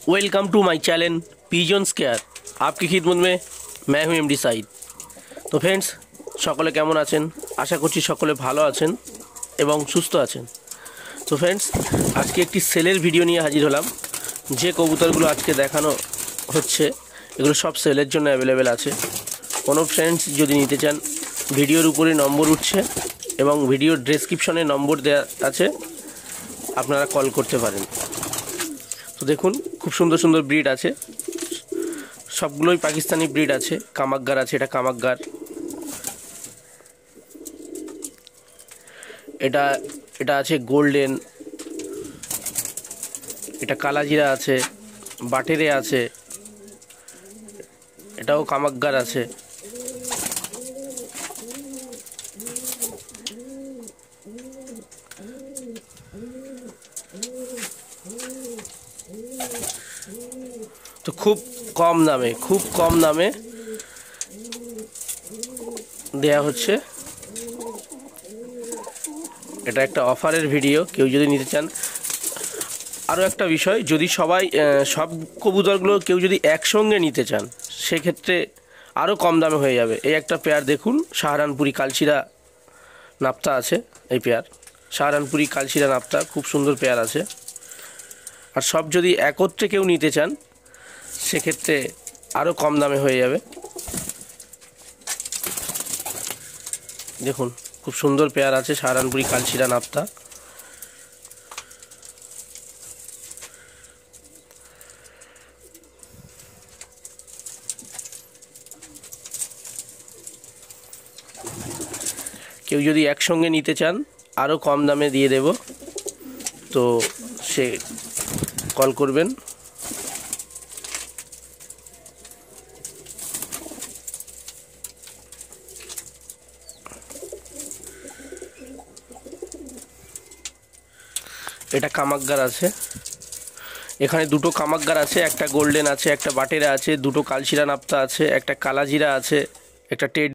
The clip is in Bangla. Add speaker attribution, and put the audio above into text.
Speaker 1: Welcome to my channel pigeons care. आपकी खिदमत में मैं हूं एमडी साइद। तो फ्रेंड्स सकले केमन आছেন? आशा करছি सकले ভালো আছেন এবং সুস্থ আছেন। তো फ्रेंड्स আজকে একটি সেলের ভিডিও নিয়ে হাজির হলাম। যে কবুতরগুলো আজকে দেখানো হচ্ছে এগুলো সব সেলের জন্য অ্যাভেলেবেল আছে। কোনো फ्रेंड्स যদি নিতে চান ভিডিওর উপরে নম্বর উঠছে এবং ভিডিওর ডেসক্রিপশনে নম্বর দেওয়া আছে, আপনারা কল করতে পারেন। তো দেখুন খুব সুন্দর সুন্দর ব্রিড আছে, সবগুলোই পাকিস্তানি ব্রিড আছে। কামাকগার আছে, এটা কামাকগার। এটা এটা আছে গোল্ডেন, এটা কালাজিরা আছে, বাটেরে আছে, এটাও কামাকগার আছে। তো খুব কম দামে দেয়া হচ্ছে। এটা একটা অফারের ভিডিও, কেউ যদি নিতে চান। আরও একটা বিষয়, যদি সব কবুতরগুলো কেউ যদি একসঙ্গে নিতে চান সেক্ষেত্রে আরও কম দামে হয়ে যাবে। এই একটা পেয়ার দেখুন, সাহারানপুরি কালশিরা নাপ্তা আছে। এই পেয়ার সাহারানপুরি কালশিরা নাপ্তা, খুব সুন্দর পেয়ার আছে। আর সব যদি একত্রে কেউ নিতে চান সেক্ষেত্রে আরও কম দামে হয়ে যাবে। দেখুন খুব সুন্দর পেয়ার আছে সাহারানপুরি কালশিরা নাপ্তা। কেউ যদি একসঙ্গে নিতে চান আরও কম দামে দিয়ে দেব, তো সে কল করবেন। এটা কামাকগার আছে, এখানে দুটো কামাকগার আছে, একটা গোল্ডেন আছে, একটা বাটেরা আছে, দুটো কালশিরা নাপ্তা আছে, একটা কালাজিরা আছে, একটা টেড